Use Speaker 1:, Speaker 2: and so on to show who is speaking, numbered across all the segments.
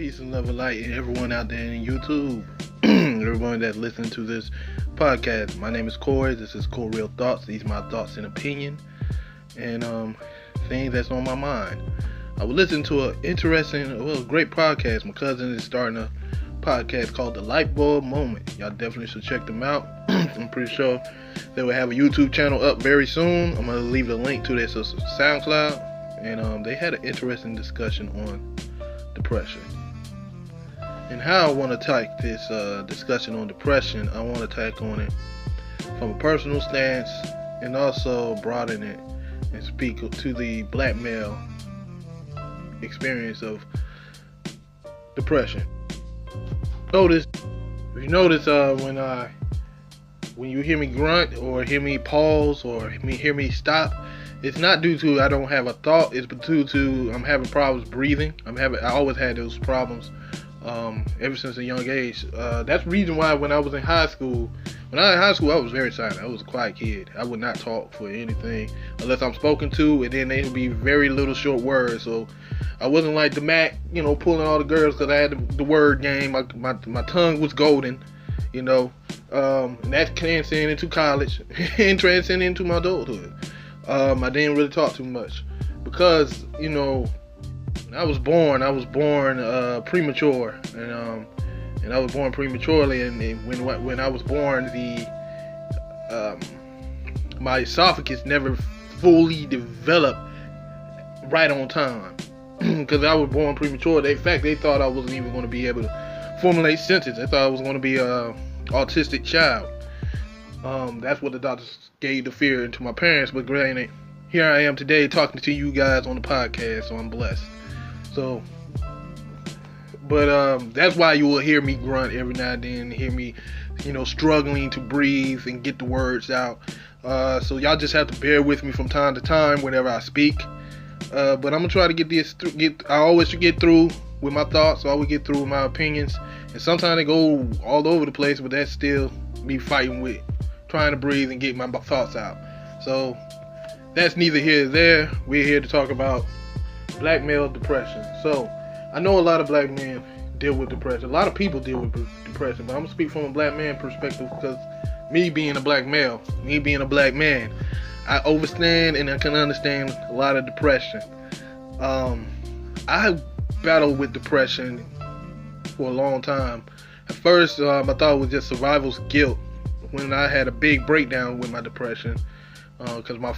Speaker 1: Peace and love and light, and everyone out there in YouTube, everyone that's listening to this podcast. My name is Corey. This is Core Real Thoughts. These are my thoughts and opinion, and things that's on my mind. I was listening to a great podcast. My cousin is starting a podcast called the Lite-bulb Moment. Y'all definitely should check them out. I'm pretty sure they will have a YouTube channel up very soon. I'm gonna leave the link to their SoundCloud, and they had an interesting discussion on depression. And how I want to take this discussion on depression, I want to take on it from a personal stance and also broaden it and speak to the black male experience of depression. If you notice when you hear me grunt or hear me pause or hear me stop, it's not due to I don't have a thought. It's due to I'm having problems breathing. I always had those problems ever since a young age. That's the reason why when I was in high school, I was very silent. I was a quiet kid. I would not talk for anything unless I'm spoken to, and then they would be very little short words. So I wasn't like the Mac, pulling all the girls because I had the word game. My tongue was golden, and that transcended into college and transcended into my adulthood. I didn't really talk too much because, when I was born premature, and I was born prematurely, and when I was born, my esophagus never fully developed right on time because I was born premature. In fact, they thought I wasn't even going to be able to formulate sentences. They thought I was going to be a autistic child. That's what the doctors gave the fear into my parents. But granted, here I am today talking to you guys on the podcast, so I'm blessed. But that's why you will hear me grunt every now and then, hear me, struggling to breathe and get the words out. So y'all just have to bear with me from time to time whenever I speak. But I'm gonna try to get this. I always get through with my thoughts. I always get through with my opinions, and sometimes they go all over the place. But that's still me fighting with trying to breathe and get my thoughts out. So that's neither here nor there. We're here to talk about black male depression. So I know a lot of black men deal with depression. A lot of people deal with depression, but I'm gonna speak from a black man perspective because me being a black male, me being a black man, I understand and I can understand a lot of depression. I battled with depression for a long time. At first, I thought it was just survival's guilt when I had a big breakdown with my depression because my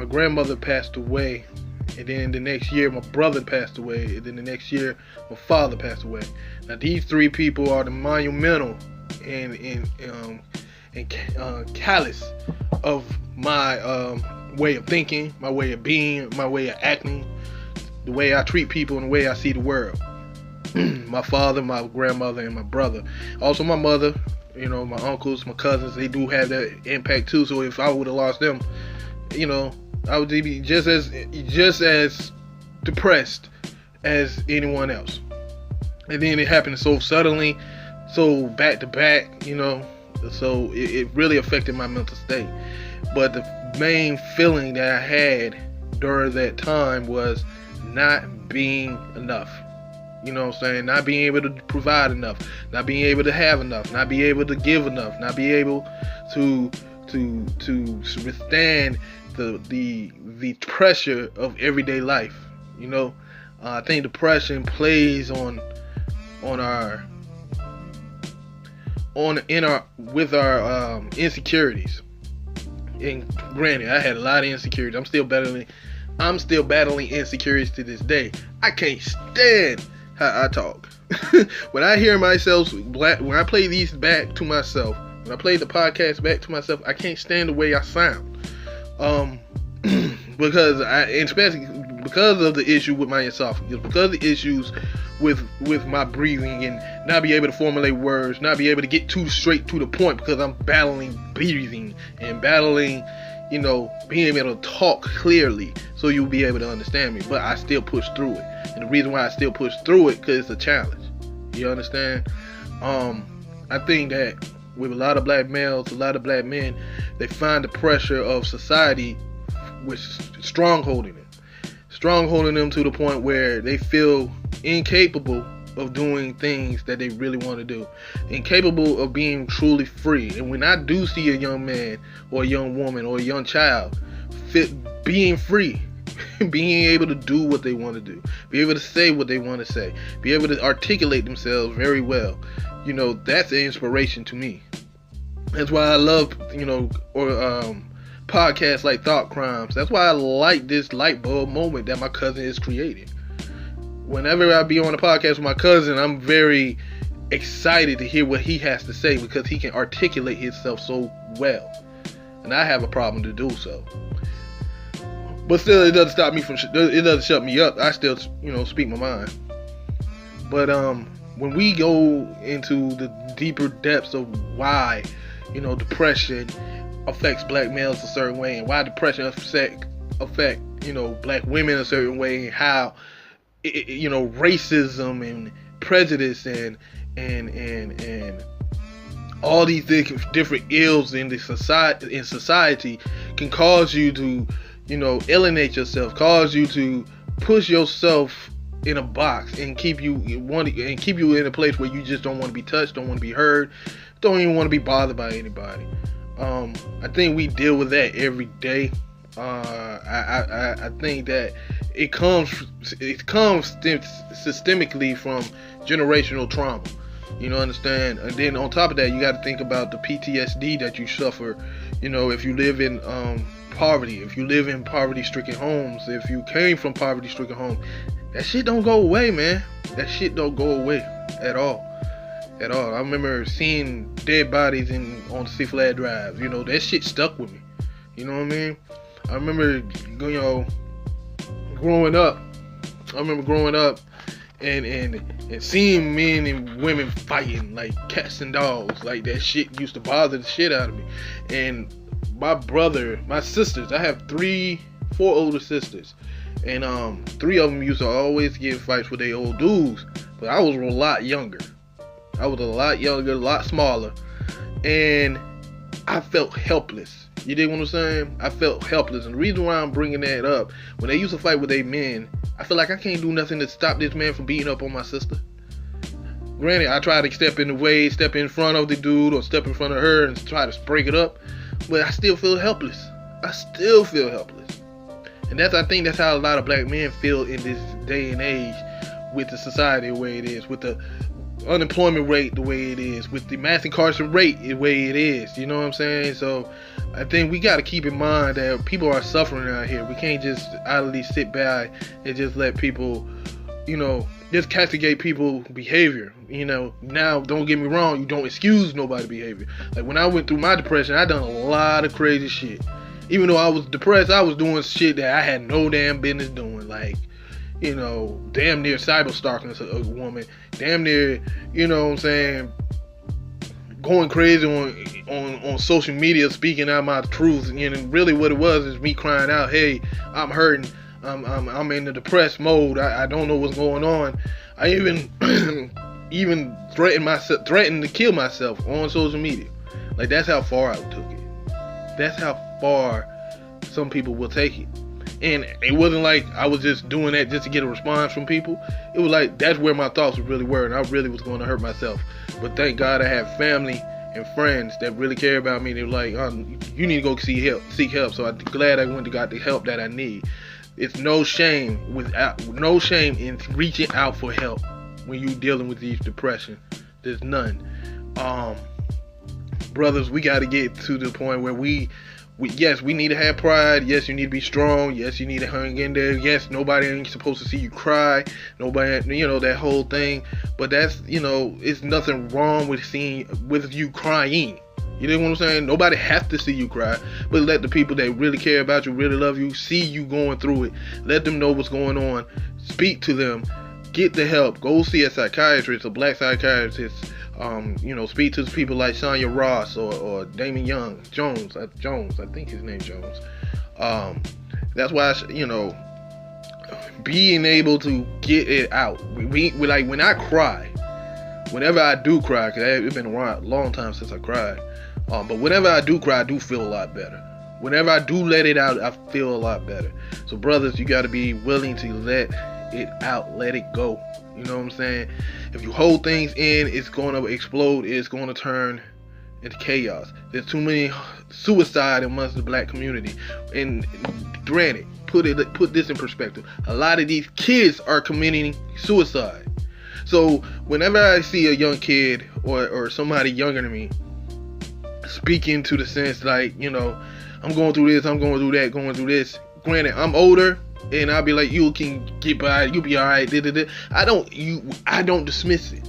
Speaker 1: grandmother passed away, and then the next year my brother passed away, and then the next year my father passed away. Now these three people are the monumental and callous of my way of thinking, my way of being, my way of acting, the way I treat people, and the way I see the world. My father, my grandmother, and my brother. Also my mother, my uncles, my cousins, they do have that impact too. So if I would have lost them, I would be just as depressed as anyone else. And then it happened so suddenly, so back to back, so it really affected my mental state. But the main feeling that I had during that time was not being enough. Not being able to provide enough, not being able to have enough, not being able to give enough, not being able to withstand the pressure of everyday life. I think depression plays with our insecurities. And granted, I had a lot of insecurities. I'm still battling insecurities to this day. I can't stand how I talk. When I hear myself, when I play these back to myself, when I play the podcast back to myself, I can't stand the way I sound. Especially because of the issue with my esophagus, because of the issues with my breathing and not be able to formulate words, not be able to get too straight to the point because I'm battling breathing and battling, being able to talk clearly so you'll be able to understand me. But I still push through it. And the reason why I still push through it, because it's a challenge. You understand? I think that with a lot of black males, a lot of black men, they find the pressure of society with strongholding them to the point where they feel incapable of doing things that they really want to do, incapable of being truly free. And when I do see a young man or a young woman or a young child being free, being able to do what they want to do, be able to say what they want to say, be able to articulate themselves very well, that's an inspiration to me. That's why I love, podcasts like Thought Crimes. That's why I like this Lite-bulb moment that my cousin is creating. Whenever I be on a podcast with my cousin, I'm very excited to hear what he has to say, because he can articulate himself so well, and I have a problem to do so. But still, it doesn't stop me from. It doesn't shut me up. I still, speak my mind. But when we go into the deeper depths of why, depression affects black males a certain way, and why depression affect black women a certain way, and how racism and prejudice and all these different ills in the society can cause you to alienate yourself, cause you to push yourself in a box and keep you in a place where you just don't want to be touched, don't want to be heard, don't even want to be bothered by anybody. I think we deal with that every day. I think that it comes systemically from generational trauma. Understand? And then on top of that, you got to think about the PTSD that you suffer. If you live in poverty, if you live in poverty-stricken homes, if you came from poverty-stricken homes, that shit don't go away, man. That shit don't go away at all. At all. I remember seeing dead bodies on Six Flag Drive. That shit stuck with me. You know what I mean? I remember, growing up. And seeing men and women fighting like cats and dogs. Like, that shit used to bother the shit out of me. And my sisters, I have 4 older sisters, and 3 of them used to always get in fights with their old dudes, but I was a lot younger, a lot smaller, and I felt helpless. You dig what I'm saying? I felt helpless, and the reason why I'm bringing that up, when they used to fight with their men, I feel like I can't do nothing to stop this man from beating up on my sister. Granted, I try to step in the way, step in front of the dude, or step in front of her and try to break it up, but I still feel helpless. And I think that's how a lot of black men feel in this day and age, with the society the way it is, with the unemployment rate the way it is, with the mass incarceration rate the way it is. You know what I'm saying? So I think we got to keep in mind that people are suffering out here. We can't just idly sit by and just let people, just castigate people's behavior. Now, don't get me wrong, you don't excuse nobody's behavior. Like, when I went through my depression, I done a lot of crazy shit. Even though I was depressed, I was doing shit that I had no damn business doing. Like, damn near cyber stalking a woman, damn near, going crazy on social media, speaking out my truth. And really what it was is me crying out, hey, I'm hurting, I'm in the depressed mode, I don't know what's going on. I even threatened to kill myself on social media. Like, that's how far I took it. That's how far some people will take it. And it wasn't like I was just doing that just to get a response from people. It was like, that's where my thoughts really were, and I really was going to hurt myself. But thank God I have family and friends that really care about me. They were like, you need to go seek help. So I'm glad I went and got the help that I need. It's no shame in reaching out for help when you're dealing with these depression. There's none. Brothers, we got to get to the point where yes, we need to have pride. Yes, you need to be strong. Yes, you need to hang in there. Yes, nobody ain't supposed to see you cry. Nobody, that whole thing. But that's, it's nothing wrong with you crying. You know what I'm saying? Nobody has to see you cry, but let the people that really care about you, really love you, see you going through it. Let them know what's going on. Speak to them. Get the help. Go see a psychiatrist, a black psychiatrist. Speak to people like Sonia Ross or Damon Jones. I think his name's Jones. That's why, being able to get it out. We like, when I cry, whenever I do cry, because it's been a long time since I cried. But whenever I do cry, I do feel a lot better. Whenever I do let it out, I feel a lot better. So brothers, you got to be willing to let it out, let it go. You know what I'm saying? If you hold things in, it's going to explode. It's going to turn into chaos. There's too many suicide amongst the black community. And granted, put this in perspective. A lot of these kids are committing suicide. So whenever I see a young kid or somebody younger than me speaking to the sense like, I'm going through this, I'm going through that, going through this. Granted, I'm older, and I'll be like, you can get by, you'll be all right. I don't dismiss it.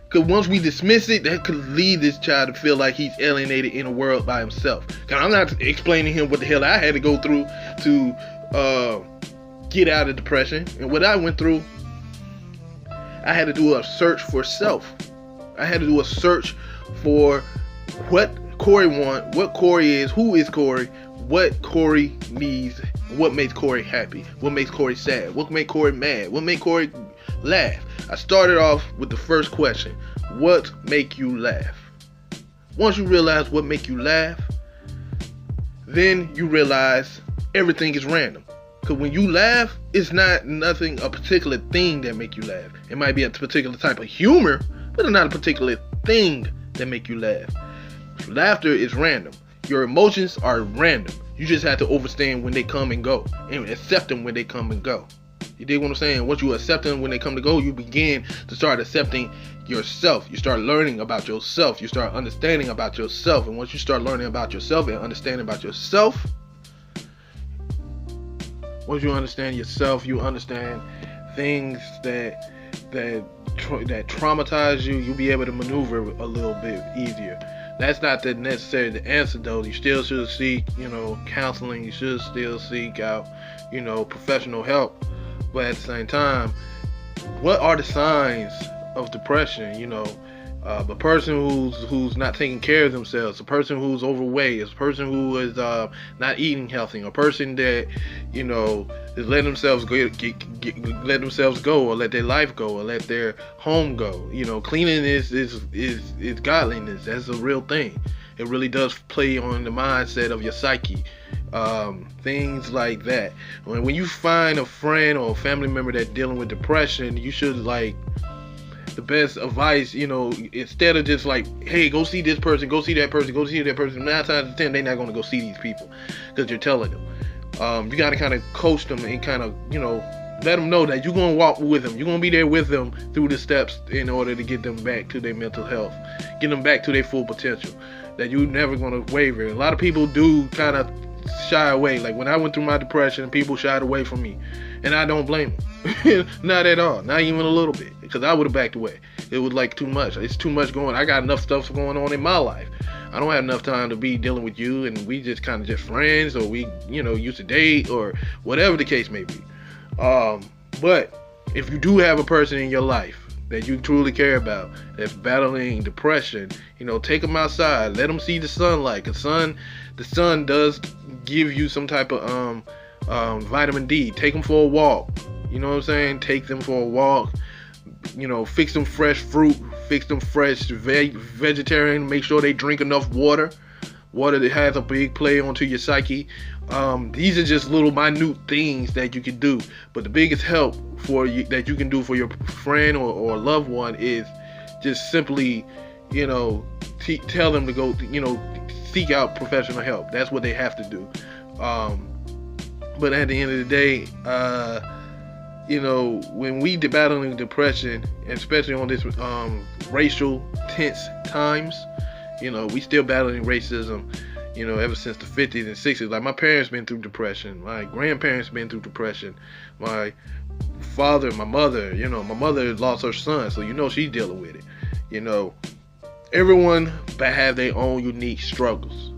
Speaker 1: Because once we dismiss it, that could lead this child to feel like he's alienated in a world by himself. Because I'm not explaining to him what the hell I had to go through to get out of depression. And what I went through, I had to do a search for self. I had to do a search for what Corey wants, what Corey is, who is Corey, what Corey needs, what makes Corey happy, what makes Corey sad, what makes Corey mad, what makes Corey laugh. I started off with the first question: what make you laugh? Once you realize what make you laugh, then you realize everything is random. Because when you laugh, it's not nothing, a particular thing that make you laugh. It might be a particular type of humor, but it's not a particular thing that make you laugh. Laughter is random. Your emotions are random. You just have to understand when they come and go, and accept them when they come and go. You dig what I'm saying? Once you accept them when they come to go, you begin to start accepting yourself. You start learning about yourself. You start understanding about yourself. And once you start learning about yourself and understanding about yourself, once you understand yourself, you understand things that traumatize you. You'll be able to maneuver a little bit easier. That's not necessarily the answer, though. You still should seek, counseling. You should still seek out, professional help. But at the same time, what are the signs of depression? A person who's not taking care of themselves, a person who's overweight, a person who is not eating healthy, a person that is letting themselves let themselves go, or let their life go, or let their home go. Cleanliness is godliness. That's a real thing. It really does play on the mindset of your psyche. Things like that. When you find a friend or a family member that's dealing with depression, you should the best advice, instead of just like, hey, go see this person, go see that person, go see that person. 9 times out of 10, they're not going to go see these people because you're telling them. You got to kind of coach them and kind of, let them know that you're going to walk with them. You're going to be there with them through the steps in order to get them back to their mental health, get them back to their full potential, that you're never going to waver. A lot of people do kind of shy away. Like when I went through my depression, people shied away from me, and I don't blame them. Not at all, not even a little bit, because I would have backed away. It was like too much. It's too much going. I got enough stuff going on in my life. I don't have enough time to be dealing with you, and we just kind of just friends, or we used to date, or whatever the case may be. But if you do have a person in your life that you truly care about that's battling depression, take them outside, let them see the sunlight. The sun does give you some type of vitamin D. Take them for a walk. You know what I'm saying? Take them for a walk. Fix them fresh fruit. Fix them fresh vegetarian. Make sure they drink enough water. Water that has a big play onto your psyche. These are just little minute things that you can do. But the biggest help for you that you can do for your friend or loved one is just simply, tell them to go, seek out professional help. That's what they have to do. But at the end of the day, when we battling depression, especially on this racial tense times, we still battling racism, ever since the 50s and 60s. Like my parents been through depression, my grandparents been through depression, my father, my mother, my mother lost her son, so she's dealing with it. Everyone have their own unique struggles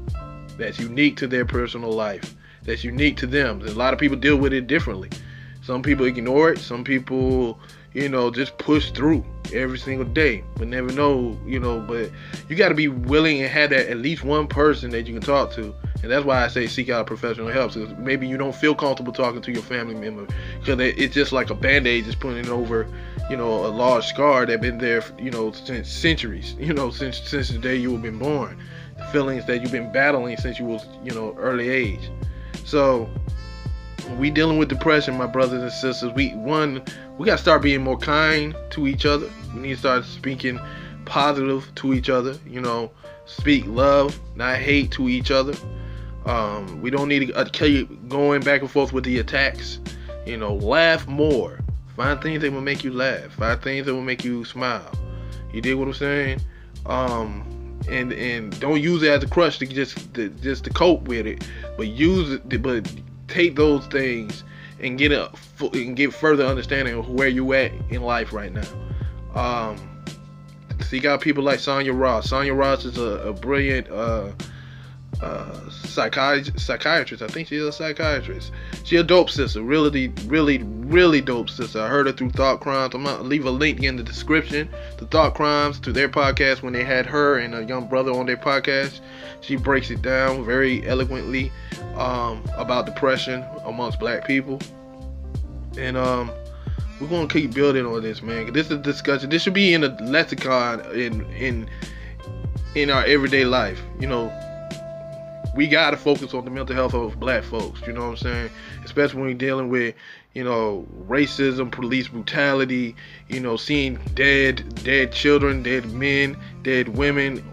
Speaker 1: that's unique to their personal life, that's unique to them. A lot of people deal with it differently. Some people ignore it. Some people, just push through every single day, but never know, but you got to be willing and have that at least one person that you can talk to. And that's why I say seek out professional help. So maybe you don't feel comfortable talking to your family member because it's just like a band-aid just putting over, a large scar that been there, since centuries, since the day you have been born. The feelings that you've been battling since you was, early age. So we dealing with depression, my brothers and sisters, we gotta start being more kind to each other. We need to start speaking positive to each other. Speak love, not hate to each other. We don't need to keep going back and forth with the attacks. Laugh more. Find things that will make you laugh. Find things that will make you smile. You dig what I'm saying? And don't use it as a crutch to just to cope with it, but use it. But take those things and get further understanding of where you at in life right now. So you got people like Sonia Ross. Sonia Ross is a brilliant psychiatrist. I think she's a psychiatrist. She's a dope sister. Really, really, really dope sister. I heard her through Thought Crimes. I'm gonna leave a link in the description to Thought Crimes, to their podcast when they had her and a young brother on their podcast. She breaks it down very eloquently about depression amongst black people. And we're gonna keep building on this, man. This is a discussion. This should be in a lexicon in our everyday life. We gotta focus on the mental health of black folks. You know what I'm saying? Especially when we're dealing with, racism, police brutality. Seeing dead children, dead men, dead women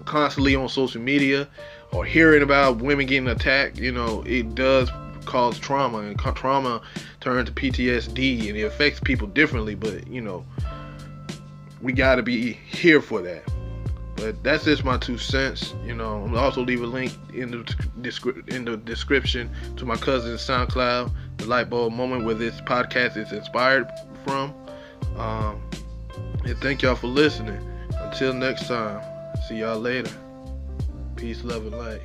Speaker 1: constantly on social media, or hearing about women getting attacked. It does cause trauma, and trauma turns to PTSD, and it affects people differently. But we gotta be here for that. But that's just my 2 cents. I'll also leave a link in the description to my cousin's SoundCloud, the Lite-bulb moment, where this podcast is inspired from. And thank y'all for listening. Until next time, see y'all later. Peace, love, and light.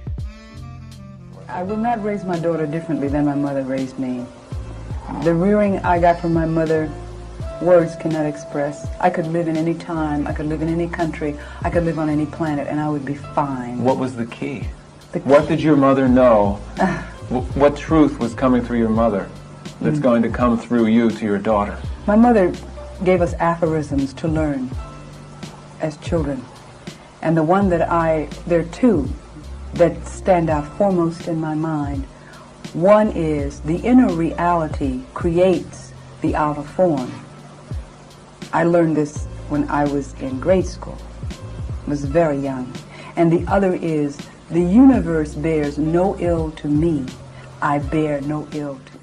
Speaker 2: I will not raise my daughter differently than my mother raised me. The rearing I got from my mother, words cannot express. I could live in any time, I could live in any country, I could live on any planet, and I would be fine.
Speaker 3: What was the key? What did your mother know? What truth was coming through your mother that's going to come through you to your daughter?
Speaker 2: My mother gave us aphorisms to learn as children. And there are 2 that stand out foremost in my mind. One is, the inner reality creates the outer form. I learned this when I was in grade school. I was very young. And the other is, the universe bears no ill to me. I bear no ill to